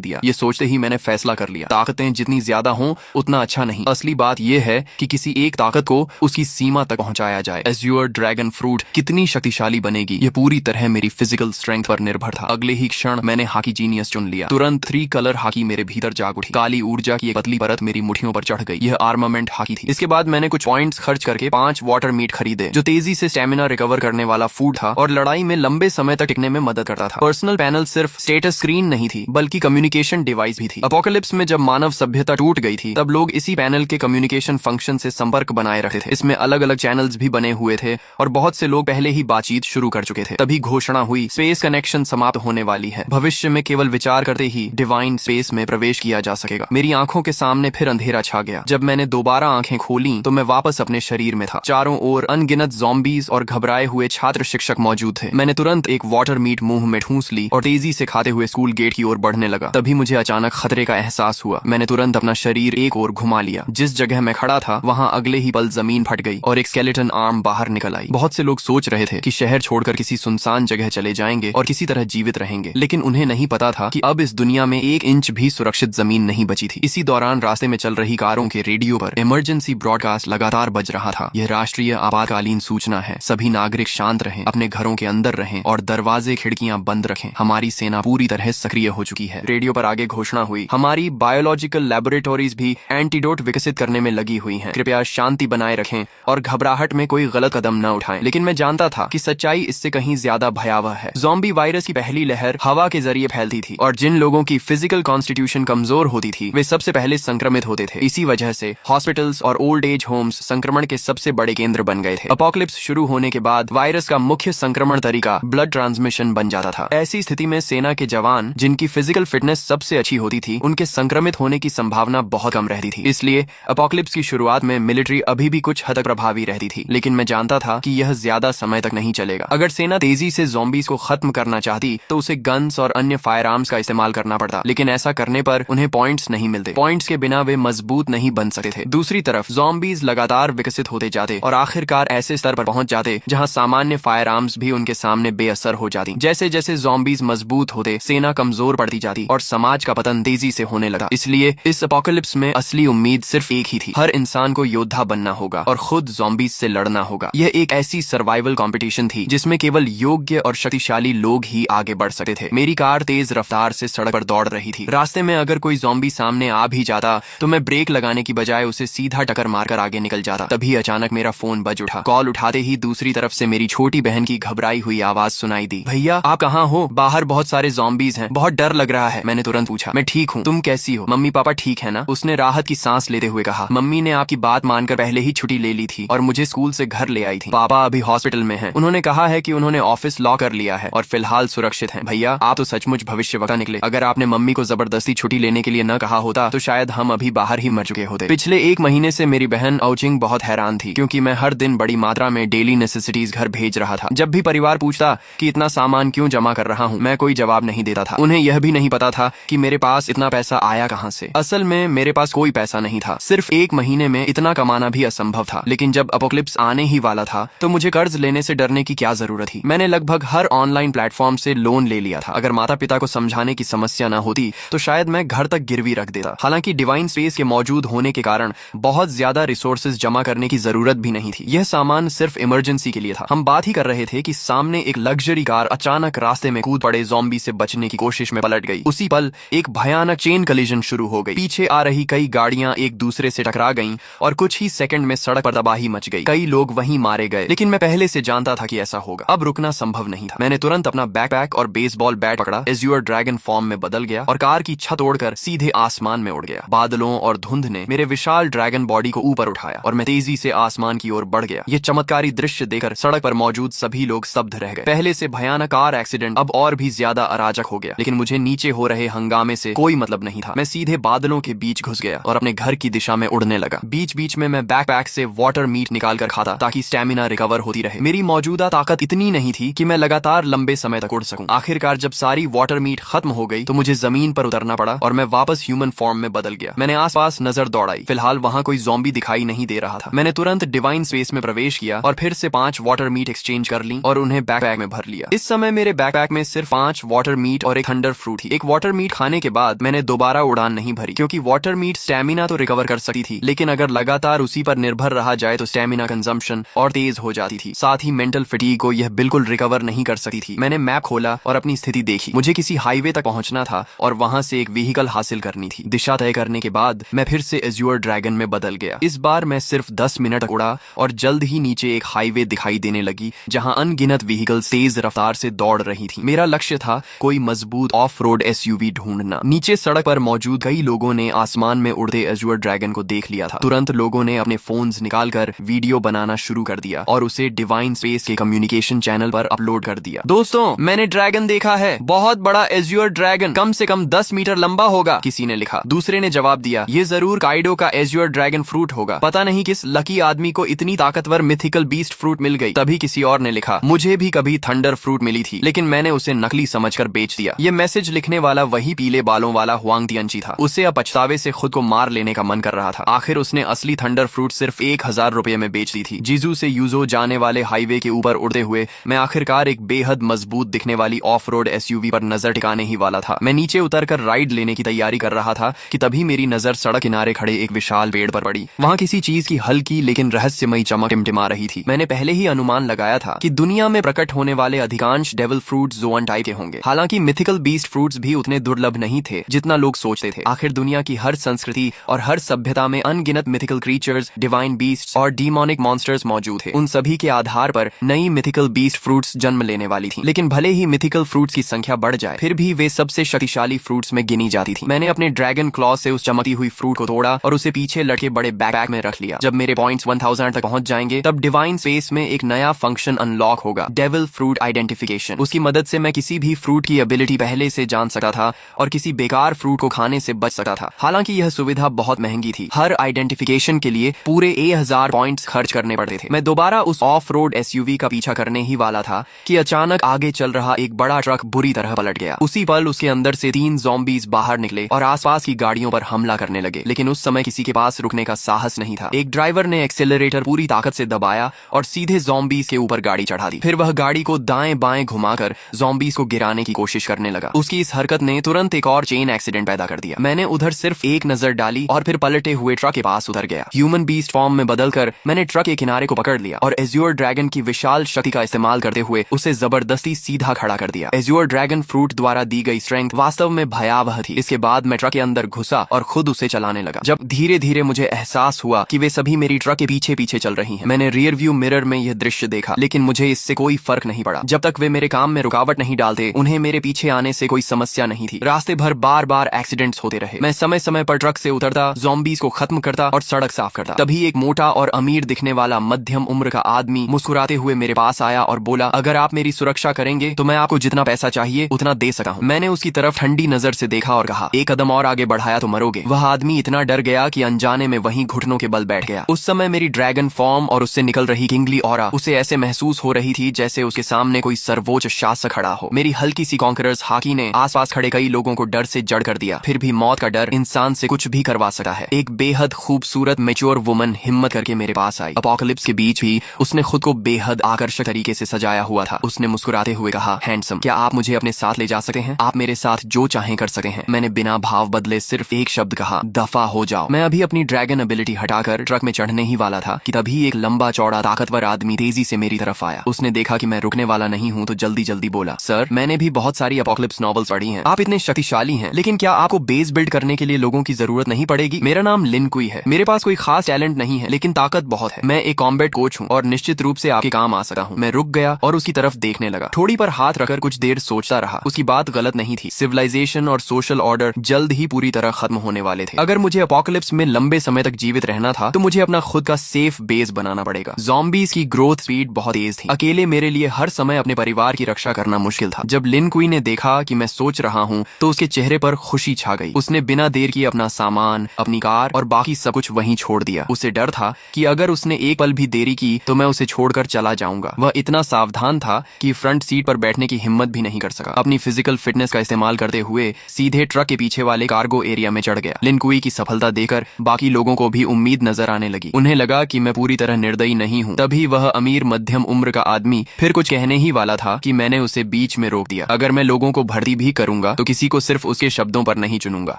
दिया। ये सोचते ही मैंने फैसला कर लिया, ताकतें जितनी ज्यादा हों उतना अच्छा नहीं। असली बात यह है कि किसी एक ताकत को उसकी सीमा तक पहुंचाया जाए। एज्योर ड्रैगन फ्रूट कितनी शक्तिशाली बनेगी, ये पूरी तरह मेरी फिजिकल स्ट्रेंथ पर निर्भर था। अगले ही क्षण मैंने हॉकी जीनियस चुन लिया। तुरंत 3 कलर हॉकी मेरे भीतर जाग उठी। काली ऊर्जा की एक पतली परत मेरी मुठियों पर चढ़ गई। यह आर्मामेंट हॉकी थी। इसके बाद मैंने कुछ पॉइंट्स खर्च करके 5 वाटर मीट खरीदे, जो तेजी से स्टेमिना रिकवर करने वाला फूड था और लड़ाई में लंबे समय तक टिकने में मदद करता था। पर्सनल पैनल सिर्फ स्टेटस स्क्रीन नहीं थी, बल्कि कम्युनिकेशन डिवाइस भी थी। अपोकलिप्स में जब मानव सभ्यता टूट गई थी, तब लोग इसी पैनल के कम्युनिकेशन फंक्शन से संपर्क बनाए रखते थे। इसमें अलग अलग चैनल्स भी बने हुए थे और बहुत से लोग पहले ही बातचीत शुरू कर चुके थे। तभी घोषणा हुई, स्पेस कनेक्शन समाप्त होने वाली है। भविष्य में केवल विचार करते ही डिवाइन स्पेस में प्रवेश किया जा सकेगा। मेरी आंखों के सामने फिर अंधेरा छा गया। जब मैंने दोबारा आंखें खोली तो मैं वापस अपने शरीर में था। चारों ओर अनगिनत ज़ॉम्बीज और घबराए हुए छात्र शिक्षक मौजूद थे। मैंने तुरंत एक वाटर मीट मुंह में ठूंस ली और तेजी से खाते हुए स्कूल गेट की ओर बढ़ने लगा। तभी मुझे अचानक खतरे का एहसास हुआ। मैंने तुरंत अपना शरीर एक ओर घुमा लिया। जिस जगह मैं खड़ा था वहां अगले ही पल जमीन फट गई और एक स्केलेटन आर्म बाहर निकल आई। बहुत से लोग सोच रहे थे कि शहर छोड़कर किसी सुनसान जगह चले जाएंगे और किसी तरह जीवित रहेंगे, लेकिन उन्हें नहीं पता था कि अब इस दुनिया में 1 इंच भी सुरक्षित जमीन नहीं बची थी। इसी दौरान रास्ते में चल रही कारों के रेडियो पर इमरजेंसी ब्रॉडकास्ट लगातार बज रहा था। यह राष्ट्रीय आपातकालीन सूचना है। सभी नागरिक शांत रहें, अपने घरों के अंदर रहें और दरवाजे खिड़कियां बंद रखें। हमारी सेना पूरी तरह सक्रिय हो चुकी है। रेडियो पर आगे घोषणा हुई, हमारी बायोलॉजिकल लैबोरेटरीज भी एंटीडोट विकसित करने में लगी हुई हैं। कृपया शांति बनाए रखें और घबराहट में कोई गलत कदम न उठाएं। लेकिन मैं जानता था कि सच्चाई इससे कहीं ज्यादा भयावह है। ज़ॉम्बी वायरस की पहली लहर हवा के जरिए फैलती थी और जिन लोगों की फिजिकल कॉन्स्टिट्यूशन कमजोर होती थी वे सबसे पहले संक्रमित होते थे। इसी वजह से हॉस्पिटल्स और ओल्ड एज होम्स संक्रमण के सबसे बड़े केंद्र बन गए थे। अपोकलिप्स शुरू होने के बाद वायरस का मुख्य संक्रमण तरीका ब्लड ट्रांसमिशन बन जाता था। ऐसी स्थिति में सेना के जवान, जिनकी फिजिकल फिटनेस सबसे अच्छी होती थी, उनके संक्रमित होने की संभावना बहुत कम रहती थी। इसलिए अपोकलिप्स की शुरुआत में मिलिट्री अभी भी कुछ हद तक प्रभावी रहती थी, लेकिन मैं जानता था कि यह ज्यादा समय तक नहीं चलेगा। अगर सेना तेजी से ज़ॉम्बीज को खत्म करना चाहती तो उसे गन्स और अन्य फायर आर्म्स का इस्तेमाल करना पड़ता, लेकिन ऐसा करने पर उन्हें पॉइंट्स नहीं मिलते। पॉइंट्स के बिना वे मजबूत नहीं बन सकते थे। दूसरी तरफ ज़ॉम्बीज लगातार विकसित होते जाते और आखिरकार ऐसे स्तर पर पहुंच जाते जहां सामान्य फायर आर्म्स भी उनके सामने बेअसर हो जाती। जैसे जैसे ज़ॉम्बीज मजबूत होते, सेना कमजोर पड़ती जाती और समाज का पतन तेजी से होने लगा। इसलिए इस अपोकलिप्स में असली उम्मीद सिर्फ एक ही थी, हर इंसान को योद्धा बनना होगा और खुद ज़ॉम्बीज से लड़ना होगा। यह एक ऐसी सर्वाइवल कंपटीशन थी जिसमें केवल योग्य और शक्तिशाली लोग ही आगे बढ़ सकते थे। मेरी कार तेज रफ्तार से सड़क पर दौड़ रही थी। रास्ते में अगर कोई ज़ॉम्बी सामने आ भी जाता तो मैं ब्रेक लगाने की बजाय उसे सीधा टक्कर मारकर आगे निकल जाता। तभी अचानक मेरा फोन बज उठा। कॉल उठाते ही दूसरी तरफ से मेरी छोटी बहन की घबराई हुई आवाज सुनाई दी, भैया आप कहाँ हो? बाहर बहुत सारे ज़ॉम्बीज हैं, बहुत डर लग रहा है। मैंने तुरंत पूछा, मैं ठीक हूँ, तुम कैसी हो? मम्मी पापा ठीक है ना? उसने राहत की सांस लेते हुए कहा, मम्मी ने आपकी बात मानकर पहले ही छुट्टी ले ली थी और मुझे स्कूल से घर ले आई थी। पापा अभी हॉस्पिटल में हैं। उन्होंने कहा है कि उन्होंने ऑफिस लॉक कर लिया है और फिलहाल सुरक्षित हैं। भैया आप तो सचमुच भविष्यवक्ता निकले। अगर आपने मम्मी को जबरदस्ती छुट्टी लेने के लिए न कहा होता तो शायद हम अभी बाहर ही मर चुके होते। पिछले 1 महीने से मेरी बहन औचिंग बहुत हैरान थी, क्योंकि मैं हर दिन बड़ी मात्रा में डेली नेसेसिटीज घर भेज रहा था। जब भी परिवार पूछता कि इतना सामान क्यों जमा कर रहा हूँ, मैं कोई जवाब नहीं देता था। उन्हें यह भी नहीं पता था कि मेरे पास इतना पैसा आया कहाँ से। असल में मेरे पास कोई पैसा नहीं था। सिर्फ 1 महीने में इतना कमाना भी असंभव था। लेकिन जब अपोकलिप्स आने ही वाला था तो मुझे कर्ज लेने से डरने की क्या जरूरत थी। मैंने लगभग हर ऑनलाइन प्लेटफॉर्म से लोन ले लिया था। अगर माता पिता को समझाने की समस्या न होती तो शायद मैं घर तक गिरवी रख देता। हालांकि डिवाइन स्पेस के मौजूद होने के कारण बहुत ज्यादा रिसोर्सेज जमा करने की जरूरत भी नहीं थी। यह सामान सिर्फ इमरजेंसी के लिए था। हम बात ही कर रहे थे कि सामने एक लग्जरी कार अचानक रास्ते में कूद पड़े ज़ॉम्बी से बचने की कोशिश में पलट गई। उसी पल एक भयानक चेन कलिजन शुरू हो गई। पीछे आ रही कई गाड़ियां एक दूसरे से टकरा गईं और कुछ ही सेकंड में सड़क पर तबाही मच गई। कई लोग वहीं मारे गए, लेकिन मैं पहले से जानता था कि ऐसा होगा। अब रुकना संभव नहीं था। मैंने तुरंत अपना बैकपैक और बेसबॉल बैट पकड़ा, एज्योर ड्रैगन फॉर्म में बदल गया और कार की छत तोड़कर सीधे आसमान में उड़ गया। बादलों और धुंध ने मेरे विशाल ड्रैगन बॉडी को ऊपर उठाया और मैं तेजी से आसमान की ओर बढ़ गया। यह चमत्कारी दृश्य देखकर सड़क पर मौजूद सभी लोग स्तब्ध रह गए। पहले से भयानक कार एक्सीडेंट अब और भी ज्यादा अराजक हो गया, लेकिन मुझे नीचे हो रहे हंगामे से कोई मतलब नहीं था। मैं सीधे बादलों के बीच घुस गया और अपने घर की दिशा में उड़ने लगा। बीच बीच में मैं बैकपैक से वाटर मीट निकाल कर खाता ताकि स्टेमिना रिकवर होती रहे। मेरी मौजूदा ताकत इतनी नहीं थी कि मैं लगातार लंबे समय तक उड़ सकूं। आखिरकार जब सारी वाटर मीट खत्म हो गई तो मुझे जमीन पर उतरना पड़ा और मैं वापस ह्यूमन फॉर्म में बदल गया। मैंने आसपास नजर दौड़ाई। फिलहाल वहां कोई ज़ॉम्बी दिखाई नहीं दे रहा था। मैंने तुरंत डिवाइन स्पेस में प्रवेश किया और फिर से 5 वाटर मीट एक्सचेंज कर ली और उन्हें बैकपैक में भर लिया। इस समय मेरे बैकपैक में सिर्फ 5 वाटर मीट और एक थंडर फ्रूट थी। एक वाटर मीट खाने के बाद मैंने दोबारा उड़ान नहीं भरी, क्योंकि वाटर मीट स्टेमिना तो रिकवर कर सकती थी, लेकिन अगर लगातार उसी पर निर्भर रहा जाए तो स्टेमिना कंजम्पशन और तेज हो जाती थी। साथ ही मेंटल फटीग को यह बिल्कुल रिकवर नहीं कर सकती थी। मैंने मैप खोला और अपनी स्थिति देखी। मुझे किसी हाईवे तक पहुंचना था और वहां से एक व्हीकल हासिल करनी थी। दिशा तय करने के बाद मैं फिर से एज्योर ड्रैगन में बदल गया। इस बार मैं सिर्फ 10 मिनट तक उड़ा और जल्द ही नीचे एक हाईवे दिखाई देने लगी, जहां अनगिनत व्हीकल तेज रफ्तार से दौड़ रही थी। मेरा लक्ष्य था कोई मजबूत ऑफ रोड एसयूवी ढूंढना। नीचे सड़क पर मौजूद कई लोगों ने आसमान में उड़ते एज्योर ड्रैगन को देख लिया था। तुरंत लोगों ने अपने फोन्स निकालकर वीडियो बनाना शुरू कर दिया और उसे डिवाइन स्पेस के कम्युनिकेशन चैनल पर अपलोड कर दिया। दोस्तों, मैंने ड्रैगन देखा है, बहुत बड़ा एज्योर ड्रैगन, कम से कम 10 मीटर लंबा होगा, किसी ने लिखा। दूसरे ने जवाब दिया, ये जरूर काइडो का एज्योर ड्रैगन फ्रूट होगा। पता नहीं किस लकी आदमी को इतनी ताकतवर मिथिकल बीस्ट फ्रूट मिल गई। तभी किसी और ने लिखा, मुझे भी कभी थंडर फ्रूट मिली थी, लेकिन मैंने उसे नकली समझकर बेच दिया। ये मैसेज लिखने वाला वही पीले बालों वाला हुआंग तियंची था। उसे अब पछतावे से खुद को मार लेने का मन कर रहा था। आखिर उसने असली थंडर फ्रूट सिर्फ 1000 रुपए में बेच दी थी। जीजू से यूजो जाने वाले हाईवे के ऊपर उड़ते हुए मैं आखिरकार एक बेहद मजबूत दिखने वाली ऑफ रोड एसयूवी पर नजर टिकाने ही वाला था। मैं नीचे उतरकर राइड लेने की तैयारी कर रहा था कि तभी मेरी नजर सड़क किनारे खड़े एक विशाल पेड़ पर पड़ी। वहां किसी चीज की हल्की लेकिन रहस्यमयी चमक टिमटिमा रही थी। मैंने पहले ही अनुमान लगाया था कि दुनिया में प्रकट होने वाले अधिकांश डेविल फ्रूट्स जोन टाइप के होंगे। हालांकि मिथिकल बीस्ट फ्रूट्स भी उतने दुर्लभ नहीं थे जितना लोग सोचते थे। आखिर दुनिया की हर संस्कृति और हर सभ्यता में अनगिनत मिथिकल क्रीचर्स, डिवाइन बीस्ट्स और डीमोनिक मॉन्स्टर्स मौजूद थे। उन सभी के आधार पर नई मिथिकल बीस्ट फ्रूट्स जन्म लेने वाली थी। लेकिन भले ही मिथिकल फ्रूट्स की संख्या बढ़ जाए, फिर भी वे सबसे शक्तिशाली फ्रूट्स में गिनी जाती थी। मैंने अपने ड्रैगन क्लॉ से उस चमकती हुई फ्रूट को तोड़ा और उसे पीछे लटके बड़े बैकपैक में रख लिया। जब मेरे पॉइंट्स 1000 तक पहुंच जाएंगे, तब डिवाइन स्पेस में एक नया फंक्शन अनलॉक होगा, डेविल फ्रूट आइडेंटिफिकेशन। उसकी मदद से मैं किसी भी फ्रूट की एबिलिटी पहले से जान सकता था और किसी बेकार फ्रूट को खाने से बच सकता था। हालांकि यह सुविधा बहुत महंगी थी। हर आइडेंटिफिकेशन के लिए पूरे 1000 पॉइंट्स खर्च करने पड़ते थे। मैं दोबारा उस ऑफ रोड एसयूवी का पीछा करने ही वाला था कि अचानक आगे चल रहा एक बड़ा ट्रक बुरी तरह पलट गया। उसी पल उसके अंदर से 3 ज़ॉम्बीज बाहर निकले और आसपास की गाड़ियों पर हमला करने लगे। लेकिन उस समय किसी के पास रुकने का साहस नहीं था। एक ड्राइवर ने एक्सेलरेटर पूरी ताकत से दबाया और सीधे ज़ॉम्बीज के ऊपर गाड़ी चढ़ा दी। फिर वह गाड़ी को दाएं बाएं घुमाकर ज़ॉम्बीज को गिराने की कोशिश करने लगा। उसकी इस हरकत ने तुरंत एक और चेन एक्सीडेंट पैदा कर दिया। मैंने उधर सिर्फ एक नजर डाली और फिर पलटे हुए ट्रक के पास उतर गया। ह्यूमन बीस्ट फॉर्म में बदलकर मैंने ट्रक के किनारे को पकड़ लिया और एज्योर ड्रैगन की विशाल शक्ति का इस्तेमाल करते हुए उसे जबरदस्ती सीधा खड़ा कर दिया। एज्योर ड्रैगन फ्रूट द्वारा दी गई स्ट्रेंथ वास्तव में भयावह थी। इसके बाद मैं ट्रक के अंदर घुसा और खुद उसे चलाने लगा। जब धीरे धीरे मुझे एहसास हुआ कि वे सभी मेरी ट्रक के पीछे पीछे चल रही हैं। मैंने रियर व्यू मिरर में यह दृश्य देखा, लेकिन मुझे इससे कोई फर्क नहीं पड़ा। जब तक वे मेरे काम में रुकावट नहीं डालते, उन्हें मेरे पीछे आने से कोई समस्या नहीं थी। रास्ते भर बार बार एक्सीडेंट्स होते रहे। मैं समय समय पर ट्रक से उतरता, ज़ॉम्बीज को खत्म करता और सड़क साफ करता। तभी एक मोटा और अमीर दिखने वाला मध्यम उम्र का आदमी मुस्कुराते हुए मेरे पास आया और बोला, अगर आप मेरी सुरक्षा करेंगे तो मैं आपको जितना पैसा चाहिए उतना दे सकता हूँ। मैंने उसकी तरफ ठंडी नजर से देखा और कहा, एक कदम और आगे बढ़ाया तो मरोगे। वह आदमी इतना डर गया कि अनजाने में वहीं घुटनों के बल बैठ गया। उस समय मेरी ड्रैगन फॉर्म और उससे निकल रही किंगली ऑरा उसे ऐसे महसूस हो रही थी जैसे उसके सामने कोई सर्वोच्च शासक खड़ा हो। मेरी हल्की सी कॉन्करर्स हाकी ने आसपास खड़े कई लोगों को डर से जड़ कर दिया। फिर भी मौत का डर इंसान से कुछ भी करवा सकता है। एक बेहद खूबसूरत मैच्योर वुमन हिम्मत करके मेरे पास आई। अपोकलिप्स के बीच भी उसने खुद को बेहद आकर्षक तरीके से सजाया हुआ था। उसने मुस्कुराते हुए कहा, हैंडसम, क्या आप मुझे अपने साथ ले जा सकते हैं? आप मेरे साथ जो चाहें कर सकते हैं। मैंने बिना भाव बदले सिर्फ एक शब्द कहा, दफा हो जाओ। मैं अभी अपनी ड्रैगन एबिलिटी हटाकर ट्रक में चढ़ने ही वाला था कि तभी एक लंबा चौड़ा ताकतवर आदमी तेजी से मेरी तरफ आया। उसने देखा कि मैं रुकने वाला नहीं हूँ तो जल्दी जल्दी बोला, सर, मैंने भी बहुत सारी अपोकलिप्स नॉवेल्स पढ़ी हैं। आप इतने शक्तिशाली हैं, लेकिन क्या आपको बेस बिल्ड करने के लिए लोगों की जरूरत नहीं पड़ेगी? मेरा नाम लिन कुई है। मेरे पास कोई खास टैलेंट नहीं है, लेकिन ताकत बहुत है। मैं एक कॉम्बैट कोच हूँ और निश्चित रूप से आपके काम आ सकता हूँ। मैं रुक गया और उसकी तरफ देखने लगा। थोड़ी पर हाथ रखकर कुछ देर सोचता रहा। उसकी बात गलत नहीं थी। सिविलाइजेशन और सोशल ऑर्डर जल्द ही पूरी तरह खत्म होने वाले थे। अगर मुझे अपोकलिप्स में लंबे समय तक जीवित रहना था तो मुझे अपना खुद का सेफ बेस बनाना पड़ेगा। ज़ॉम्बीज की ग्रोथ स्पीड बहुत तेज थी। अकेले मेरे लिए हर समय अपने परिवार की रक्षा करना मुश्किल था। जब लिन कुई ने देखा कि मैं सोच रहा हूँ तो उसके चेहरे पर खुशी छा गई। उसने बिना देर किए अपना सामान, अपनी कार और बाकी सब कुछ वहीं छोड़ दिया। उसे डर था कि अगर उसने एक पल भी देरी की तो मैं उसे छोड़कर चला जाऊंगा। वह इतना सावधान था कि फ्रंट सीट पर बैठने की हिम्मत भी नहीं कर सका। अपनी फिजिकल फिटनेस का इस्तेमाल करते हुए सीधे ट्रक के पीछे वाले कार्गो एरिया में चढ़ गया। लिन कुई की सफलता देखकर बाकी लोगों को भी उम्मीद नजर आने लगी। उन्हें लगा कि मैं पूरी तरह निर्दयी नहीं हूँ। तभी वह अमीर मध्यम उम्र का आदमी फिर कुछ कहने ही वाला था कि मैंने उसे बीच में रोक दिया। अगर मैं लोगों को भर्ती भी करूंगा तो किसी को सिर्फ उसके शब्दों पर नहीं चुनूंगा।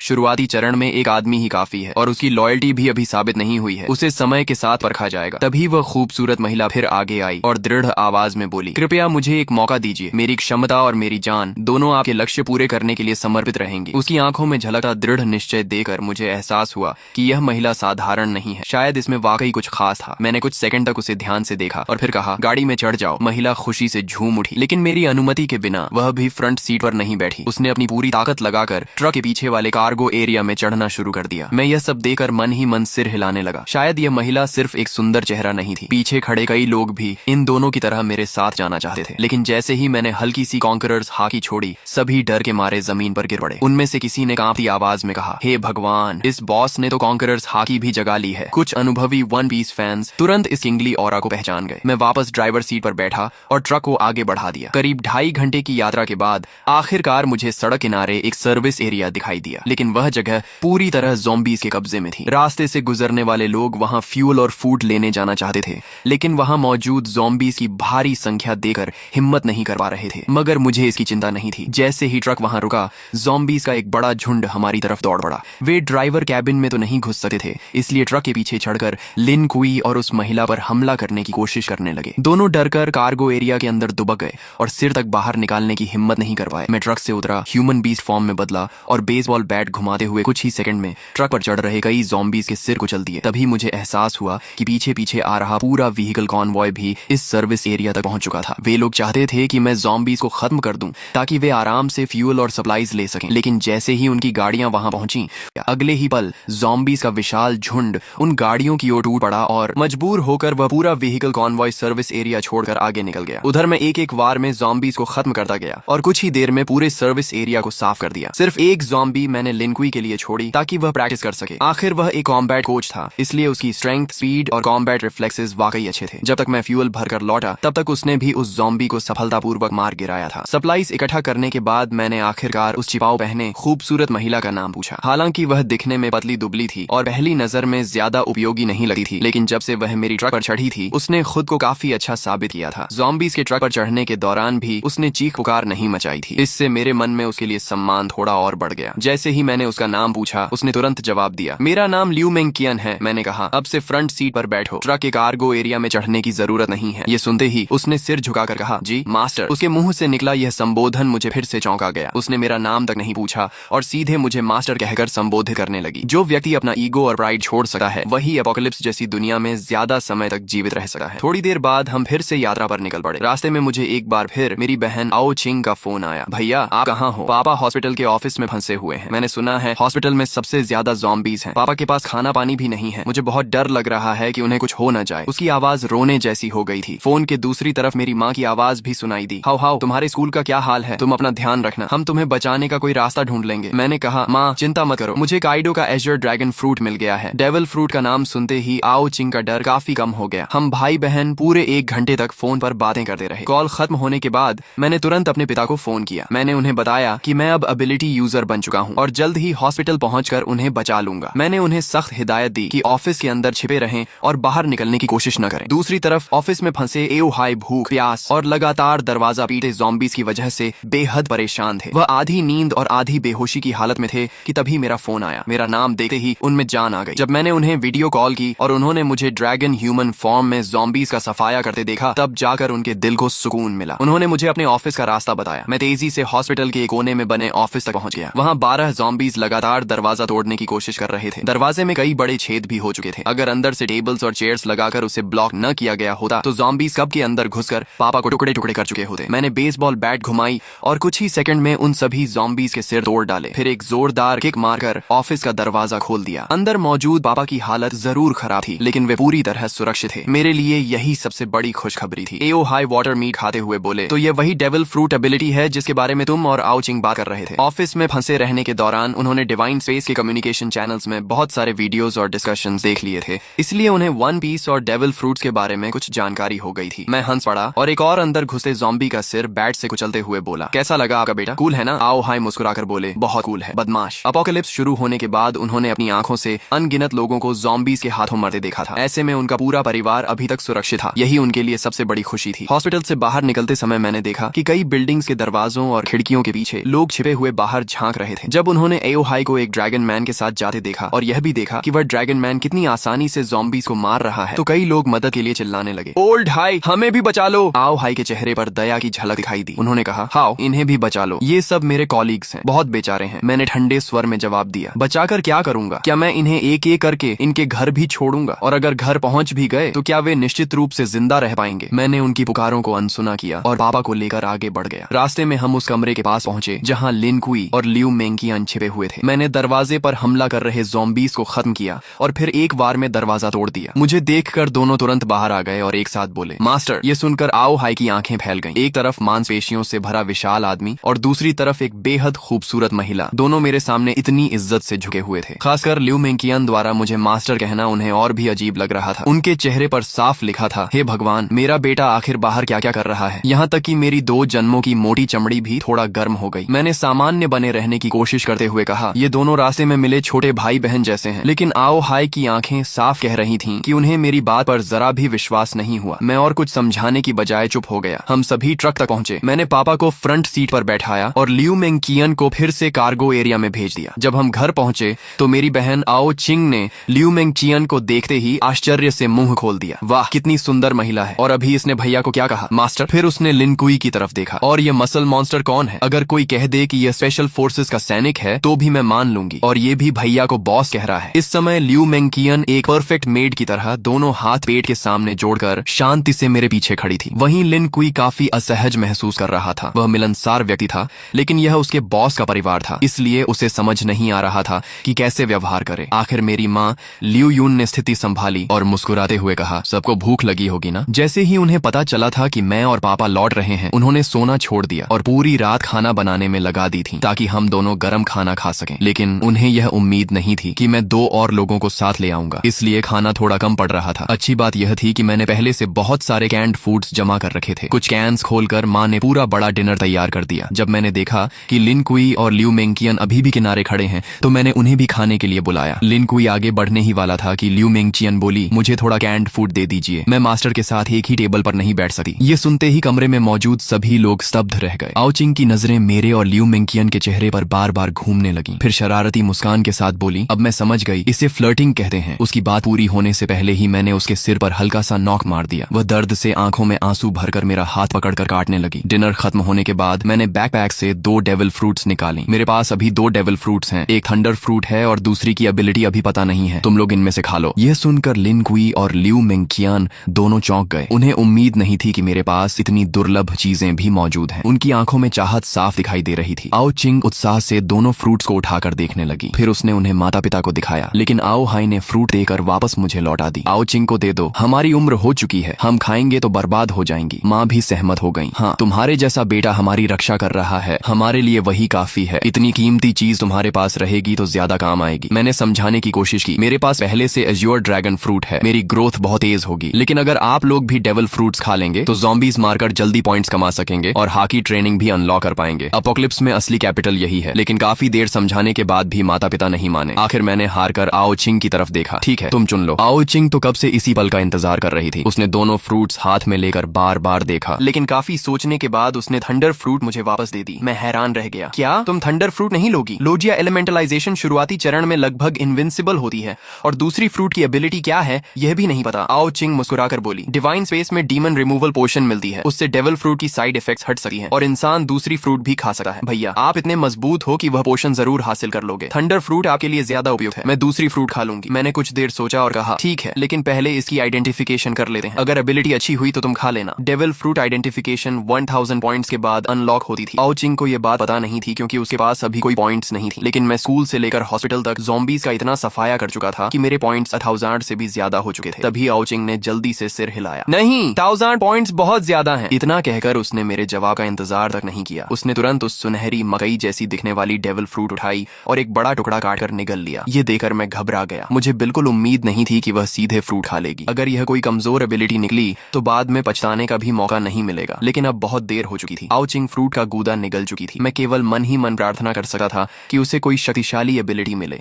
शुरुआती चरण में एक आदमी ही काफी है और उसकी लॉयल्टी भी अभी साबित नहीं हुई है, उसे समय के साथ परखा जाएगा। तभी वह खूबसूरत महिला फिर आगे आई और दृढ़ आवाज में बोली, कृपया मुझे एक मौका दीजिए। मेरी क्षमता और मेरी जान दोनों आपके लक्ष्य पूरे करने के लिए समर्पित रहेंगी। उसकी आंखों में झलकता दृढ़ निश्चय देकर मुझे एहसास हुआ कि यह महिला साधारण नहीं है, शायद इसमें वाकई कुछ खास था। मैंने कुछ सेकंड तक उसे ध्यान से देखा और फिर कहा, गाड़ी में चढ़ जाओ। महिला खुशी से झूम उठी, लेकिन मेरी अनुमति के बिना वह भी फ्रंट सीट पर नहीं बैठी। उसने अपनी पूरी ताकत लगाकर ट्रक के पीछे वाले कार्गो एरिया में चढ़ना शुरू कर दिया। मैं यह सब देखकर मन ही मन सिर हिलाने लगा। शायद यह महिला सिर्फ एक सुंदर चेहरा नहीं थी, पीछे खड़े कई लोग भी इन दोनों की तरह मेरे साथ जाना चाहते थे। लेकिन जैसे ही मैंने हल्की सी कॉन्करर्स हाकी छोड़ी, सभी डर के मारे जमीन पर गिर पड़े। उनमें से किसी ने कांपती आवाज में कहा, हे भगवान, इस बॉस ने तो कॉन्करर्स हाकी भी जगा ली है। कुछ अनुभवी वन पीस फैंस तुरंत इस किंगली ऑरा को पहचान गए। मैं वापस ड्राइवर सीट पर बैठा और ट्रक को आगे बढ़ा दिया। करीब 2.5 घंटे की यात्रा के बाद आखिरकार मुझे सड़क किनारे एक सर्विस एरिया दिखाई दिया, लेकिन वह जगह पूरी तरह ज़ॉम्बीज़ के कब्जे में थी। रास्ते से गुजरने वाले लोग वहां फ्यूल और फूड लेने जाना चाहते थे, लेकिन वहां मौजूद ज़ॉम्बीज़ की भारी संख्या देखकर हिम्मत नहीं कर पा रहे थे। मगर मुझे इसकी चिंता नहीं थी। जैसे ही ट्रक वहां रुका, ज़ॉम्बीज़ का एक बड़ा झुंड हमारी तरफ दौड़ पड़ा। वे ड्राइवर कैबिन में तो नहीं घुस सकते थे, इसलिए ट्रक के पीछे चढ़कर लिन कुई और उस महिला पर हमला करने की कोशिश करने लगे। दोनों डरकर कार्गो एरिया के अंदर दुबक गए और सिर तक बाहर निकालने की हिम्मत नहीं कर पाए। मैं ट्रक से उतरा, ह्यूमन बीस्ट फॉर्म में बदला और बेसबॉल बैट घुमाते हुए कुछ ही सेकंड में ट्रक पर चढ़ रहे कई ज़ॉम्बीज़ के सिर कुचल दिए। तभी मुझे एहसास हुआ कि पीछे पीछे आ रहा पूरा व्हीकल कॉन्वॉय भी इस सर्विस एरिया तक पहुंच चुका था। वे लोग चाहते थे कि मैं ज़ॉम्बीज़ को खत्म कर दूं ताकि वे आराम से फ्यूल और सप्लाईज ले सकें। लेकिन जैसे ही उनकी गाड़ियां वहां पहुंची, अगले ही पल ज़ॉम्बीज़ का विशाल झुंड उन गाड़ियों की ओर टूट पड़ा और मजबूर होकर वह पूरा व्हीकल कॉन्वॉय सर्विस एरिया छोड़कर आगे निकल गया। उधर मैं एक एक वार में ज़ॉम्बीज़ को खत्म करता गया और कुछ ही देर में पूरे सर्विस एरिया को साफ कर दिया। सिर्फ एक ज़ॉम्बी मैंने लिनकुई के लिए छोड़ी ताकि वह प्रैक्टिस कर सके। आखिर वह एक कॉम्बैट कोच था, इसलिए उसकी स्ट्रेंथ, स्पीड और कॉम्बैट रिफ्लेक्सेस वाकई अच्छे थे। जब तक मैं फ्यूल भरकर लौटा, तब तक उसने भी उस ज़ॉम्बी को सफलतापूर्वक मार गिराया था। सप्लाईज इकट्ठा करने के बाद मैंने आखिरकार उस छिपाव पहने खूबसूरत महिला का नाम पूछा। हालांकि वह दिखने में पतली दुबली थी और पहली नजर में ज्यादा उपयोगी नहीं लगी थी, लेकिन जब से वह मेरी ट्रक पर चढ़ी थी, उसने खुद को काफी अच्छा साबित किया था। ज़ॉम्बीज़ के ट्रक पर चढ़ने के दौरान भी उसने चीख पुकार नहीं मचाई थी। इससे मेरे मन में उसके लिए सम्मान थोड़ा और बढ़ गया। जैसे ही मैंने उसका नाम पूछा, उसने तुरंत जवाब दिया, मेरा नाम लियू मेंग कियन है। मैंने कहा, अब से फ्रंट सीट पर बैठो, ट्रक के कार्गो एरिया में चढ़ने की जरूरत नहीं है। ये सुनते ही उसने सिर झुकाकर कहा, जी मास्टर। उसके मुंह से निकला यह संबोधन मुझे फिर से चौंका गया। उसने मेरा नाम तक नहीं पूछा और सीधे मुझे मास्टर कहकर संबोधित करने लगी। जो व्यक्ति अपना ईगो और प्राइड छोड़ सकता है, वही एपोकलिप्स जैसी दुनिया में ज्यादा समय तक जीवित रह सकता है। थोड़ी देर बाद हम फिर से यात्रा पर निकल पड़े। रास्ते में मुझे एक बार फिर मेरी बहन आओ चिंग का फोन आया। भैया आप कहाँ हो? पापा हॉस्पिटल के ऑफिस में फंसे हुए हैं। मैंने सुना है हॉस्पिटल में सबसे ज्यादा ज़ॉम्बीज़ हैं। पापा के पास खाना पानी भी नहीं है। मुझे बहुत डर लग रहा है कि उन्हें कुछ हो न जाए। उसकी आवाज रोने जैसी हो गई थी। फोन के दूसरी तरफ मेरी माँ की आवाज भी सुनाई दी। हाउ हाउ, तुम्हारे स्कूल का क्या हाल है? तुम अपना ध्यान रखना, हम तुम्हें बचाने का कोई रास्ता ढूंढ लेंगे। मैंने कहा, माँ चिंता मत करो, मुझे काइडो का एजर ड्रैगन फ्रूट मिल गया है। डेविल फ्रूट का नाम सुनते ही आओ चिंग का डर काफी कम हो गया। हम भाई बहन पूरे 1 घंटे तक फोन पर बातें करते रहे। कॉल खत्म होने के बाद मैंने तुरंत अपने पिता को फोन किया। मैंने उन्हें बताया कि मैं अब एबिलिटी यूजर बन चुका हूँ और जल्द ही हॉस्पिटल पहुंचकर उन्हें बचा लूंगा। मैंने उन्हें सख्त हिदायत दी कि ऑफिस के अंदर छिपे रहें और बाहर निकलने की कोशिश न करें। दूसरी तरफ ऑफिस में फंसे एओ हाई भूख, प्यास और लगातार दरवाजा पीटे ज़ॉम्बीज़ की वजह से बेहद परेशान थे। वह आधी नींद और आधी बेहोशी की हालत में थे कि तभी मेरा फोन आया। मेरा नाम देखते ही उनमें जान आ गई। जब मैंने उन्हें वीडियो कॉल की और उन्होंने मुझे ड्रैगन ह्यूमन फॉर्म में ज़ॉम्बीज़ का सफाया करते देखा, तब जाकर उनके दिल को सुकून मिला। उन्होंने मुझे अपने ऑफिस का रास्ता बताया। मैं तेजी से हॉस्पिटल के एक कोने में बने ऑफिस तक पहुंच गया। वहां 12 ज़ॉम्बीज़ लगातार दरवाजा तोड़ने की कोशिश कर रहे थे। दरवाजे में कई बड़े छेद भी हो चुके थे। अगर अंदर से टेबल्स और चेयर्स लगाकर उसे ब्लॉक न किया गया होता तो ज़ॉम्बीज़ कब के अंदर घुसकर पापा को टुकड़े टुकड़े कर चुके होते। मैंने बेसबॉल बैट घुमाई और कुछ ही सेकंड में उन सभी ज़ॉम्बीज़ के सिर तोड़ डाले। फिर एक जोरदार किक मारकर ऑफिस का दरवाजा खोल दिया। अंदर मौजूद पापा की हालत जरूर खराब थी, लेकिन वे पूरी तरह सुरक्षित थे। मेरे लिए यही सबसे बड़ी खुशखबरी थी। एओ हाई वाटर मीट खाते हुए बोले, तो ये वही डेविल फ्रूट एबिलिटी है जिसके बारे में तुम और आओ चिंग बात कर रहे थे। ऑफिस में फंसे रहने के दौरान उन्होंने डिवाइन स्पेस के कम्युनिकेशन चैनल्स में बहुत सारे वीडियोस और डिस्कशंस देख लिए थे, इसलिए उन्हें वन पीस और डेविल फ्रूट्स के बारे में कुछ जानकारी हो गई थी। मैं हंस पड़ा और एक और अंदर घुसे ज़ॉम्बी का सिर बैट से कुचलते हुए बोला, कैसा लगा आपका बेटा? कूल है ना? आओ हाई मुस्कुराकर बोले, बहुत कूल है बदमाश। अपोकलिप्स शुरू होने के बाद उन्होंने अपनी आंखों से अनगिनत लोगों को ज़ॉम्बीज़ के हाथों मरते देखा था। ऐसे में उनका पूरा परिवार अभी तक सुरक्षित था। यही उनके लिए सबसे बड़ी खुशी थी। हॉस्पिटल से बाहर निकलते समय मैंने देखा कि कई कई बिल्डिंग्स के दरवाजों और खिड़कियों के पीछे लोग छिपे हुए बाहर झांक रहे थे। जब उन्होंने एओ हाई को एक ड्रैगन मैन के साथ जाते देखा और यह भी देखा कि वह ड्रैगन मैन कितनी आसानी से ज़ॉम्बीज़ को मार रहा है, तो कई लोग मदद के लिए चिल्लाने लगे, ओल्ड हाई, हमें भी बचा लो। आओ हाई के चेहरे पर दया की झलक दिखाई दी। उन्होंने कहा, हाओ, इन्हें भी बचा लो, ये सब मेरे कॉलीग्स हैं, बहुत बेचारे हैं। मैंने ठंडे स्वर में जवाब दिया, बचाकर क्या करूंगा? क्या मैं इन्हें एक एक करके इनके घर भी छोड़ूंगा? और अगर घर पहुंच भी गए तो क्या वे निश्चित रूप से जिंदा रह पाएंगे? मैंने उनकी पुकारों को अनसुना किया और पापा को लेकर आगे बढ़ गया। रास्ते में हम उस कमरे के पास पहुंचे जहां लिन कुई और लियू मेंकियन छिपे हुए थे। मैंने दरवाजे पर हमला कर रहे ज़ॉम्बीज़ को खत्म किया और फिर एक बार में दरवाजा तोड़ दिया। मुझे देखकर दोनों तुरंत बाहर आ गए और एक साथ बोले, मास्टर। ये सुनकर आओ हाई की आंखें फैल गईं। एक तरफ मांसपेशियों से भरा विशाल आदमी और दूसरी तरफ एक बेहद खूबसूरत महिला, दोनों मेरे सामने इतनी इज्जत से झुके हुए थे। खासकर लियू मेंकियन द्वारा मुझे मास्टर कहना उन्हें और भी अजीब लग रहा था। उनके चेहरे पर साफ लिखा था, हे भगवान, मेरा बेटा आखिर बाहर क्या क्या कर रहा है। यहाँ तक कि मेरी 2 जन्मों की मोटी चमड़ी भी थोड़ा गर्म हो गई। मैंने सामान्य बने रहने की कोशिश करते हुए कहा, ये दोनों रास्ते में मिले छोटे भाई बहन जैसे हैं। लेकिन आओ हाई की आंखें साफ कह रही थीं कि उन्हें मेरी बात पर जरा भी विश्वास नहीं हुआ। मैं और कुछ समझाने की बजाय चुप हो गया। हम सभी ट्रक तक पहुंचे। मैंने पापा को फ्रंट सीट पर बैठाया और लियू मेंकियन को फिर से कार्गो एरिया में भेज दिया। जब हम घर पहुंचे तो मेरी बहन आओ चिंग ने लियू मेंकियन को देखते ही आश्चर्य से मुंह खोल दिया। वाह, कितनी सुंदर महिला है। और अभी इसने भैया को क्या कहा, मास्टर? फिर उसने लिन कुई की तरफ देखा। और ये मसल मॉन्स्टर कौन है? अगर कोई कह दे कि यह स्पेशल फोर्सेस का सैनिक है तो भी मैं मान लूंगी। और ये भी भैया को बॉस कह रहा है। इस समय लियू मेंकियन एक परफेक्ट मेड की तरह दोनों हाथ पेट के सामने जोड़कर शांति से मेरे पीछे खड़ी थी। वहीं लिन कुई काफी असहज महसूस कर रहा था। वह मिलनसार व्यक्ति था, लेकिन यह उसके बॉस का परिवार था, इसलिए उसे समझ नहीं आ रहा था कि कैसे व्यवहार करे। आखिर मेरी माँ लियू यून ने स्थिति संभाली और मुस्कुराते हुए कहा, सबको भूख लगी होगी ना? जैसे ही उन्हें पता चला था कि मैं और पापा लौट रहे हैं, उन्होंने सोना छोड़ दिया और पूरी रात खाना बनाने में लगा दी थी ताकि हम दोनों गरम खाना खा सकें। लेकिन उन्हें यह उम्मीद नहीं थी कि मैं 2 और लोगों को साथ ले आऊंगा, इसलिए खाना थोड़ा कम पड़ रहा था। अच्छी बात यह थी कि मैंने पहले से बहुत सारे कैंड फूड्स जमा कर रखे थे। कुछ कैंस खोलकर माँ ने पूरा बड़ा डिनर तैयार कर दिया। जब मैंने देखा कि लिन कुई और लियू मेंकियन अभी भी किनारे खड़े हैं तो मैंने उन्हें भी खाने के लिए बुलाया। लिन कुई आगे बढ़ने ही वाला था कि लियू मेंकियन बोली, मुझे थोड़ा कैंड फूड दे दीजिए, मैं मास्टर के साथ एक ही टेबल पर नहीं बैठ सकती। ये सुनते ही कमरे में मौजूद सभी लोग स्तब्ध रह गए। आओ चिंग की नजरें मेरे और लियू मेंकियन के चेहरे पर बार बार घूमने लगी। फिर शरारती मुस्कान के साथ बोली, अब मैं समझ गई, इसे फ्लर्टिंग कहते हैं। उसकी बात पूरी होने से पहले ही मैंने उसके सिर पर हल्का सा नॉक मार दिया। वह दर्द से आंखों में आंसू भरकर मेरा हाथ पकड़कर काटने लगी। डिनर खत्म होने के बाद मैंने बैकपैक से 2 डेविल फ्रूट्स निकाली। मेरे पास अभी 2 डेविल फ्रूट्स हैं, एक थंडर फ्रूट है और दूसरी की एबिलिटी अभी पता नहीं है। तुम लोग इनमें से खा लो। यह सुनकर लिन कुई और लियू मेंकियन दोनों चौंक गए। उन्हें उम्मीद नहीं थी कि मेरे पास इतनी दुर्लभ चीजें भी मौजूद हैं। उनकी आंखों में चाहत साफ दिखाई दे रही थी। आओ चिंग उत्साह से दोनों फ्रूट्स को उठाकर देखने लगी। फिर उसने उन्हें माता पिता को दिखाया, लेकिन आओ हाई ने फ्रूट देकर वापस मुझे लौटा दी। आओ चिंग को दे दो, हमारी उम्र हो चुकी है, हम खाएंगे तो बर्बाद हो जाएंगी। माँ भी सहमत हो गई। हाँ, तुम्हारे जैसा बेटा हमारी रक्षा कर रहा है, हमारे लिए वही काफी है। इतनी कीमती चीज तुम्हारे पास रहेगी तो ज्यादा काम आएगी। मैंने समझाने की कोशिश की, मेरे पास पहले से एज्योर ड्रैगन फ्रूट है, मेरी ग्रोथ बहुत तेज होगी। लेकिन अगर आप लोग भी डेविल फ्रूट्स खा लेंगे तो ज़ॉम्बीज मारकर जल्दी पॉइंट्स कमा सकेंगे और हाकी ट्रेनिंग भी अनलॉक कर पाएंगे। अपोक्लिप्स में असली कैपिटल यही है। लेकिन काफी देर समझाने के बाद भी माता पिता नहीं माने। आखिर मैंने हार कर आओ चिंग की तरफ देखा। ठीक है, तुम चुन लो। आओ चिंग तो कब से इसी पल का इंतजार कर रही थी। उसने दोनों फ्रूट्स हाथ में लेकर बार बार देखा, लेकिन काफी सोचने के बाद उसने थंडर फ्रूट मुझे वापस दे दी। मैं हैरान रह गया, क्या तुम थंडर फ्रूट नहीं लोगी? लोजिया एलिमेंटलाइजेशन शुरुआती चरण में लगभग इनविंसिबल होती है और दूसरी फ्रूट की एबिलिटी क्या है यह भी नहीं पता। आओ चिंग मुस्कुराकर बोली, डिवाइन स्पेस में डीमन रिमूवल पोशन मिलती है, उससे डेविल फ्रूट की साइड इफेक्ट्स हट सकती हैं और इंसान दूसरी फ्रूट भी खा सकता है। भैया आप इतने मजबूत हो कि वह पोशन जरूर हासिल कर लोगे। थंडर फ्रूट आपके लिए ज्यादा उपयुक्त है, मैं दूसरी फ्रूट खा लूंगी। मैंने कुछ देर सोचा और कहा, ठीक है, लेकिन पहले इसकी आइडेंटिफिकेशन कर लेते हैं। अगर एबिलिटी अच्छी हुई तो तुम खा लेना। डेविल फ्रूट आइडेंटिफिकेशन 1000 पॉइंट्स के बाद अनलॉक होती थी। आओ चिंग को यह बात पता नहीं थी क्योंकि उसके पास अभी कोई पॉइंट्स नहीं थी। लेकिन मैं स्कूल से लेकर हॉस्पिटल तक ज़ॉम्बीज का इतना सफाया कर चुका था कि मेरे पॉइंट्स 1000 से भी ज्यादा हो चुके थे। तभी आओ चिंग ने जल्दी से सिर हिलाया, नहीं, 1000 पॉइंट्स बहुत ज्यादा हैं। इतना कहकर उसने मेरे जवाब का इंतजार तक नहीं किया। उसने तुरंत उस सुनहरी मकई जैसी दिखने वाली डेविल फ्रूट उठाई और एक बड़ा टुकड़ा काटकर निगल लिया। ये देखकर मैं घबरा गया। मुझे बिल्कुल उम्मीद नहीं थी कि वह सीधे फ्रूट खा लेगी। अगर यह कोई कमजोर एबिलिटी निकली तो बाद में पछताने का भी मौका नहीं मिलेगा। लेकिन अब बहुत देर हो चुकी थी। आओ चिंग फ्रूट का गूदा निगल चुकी थी। मैं केवल मन ही मन प्रार्थना कर सकता था कि उसे कोई शक्तिशाली एबिलिटी मिले।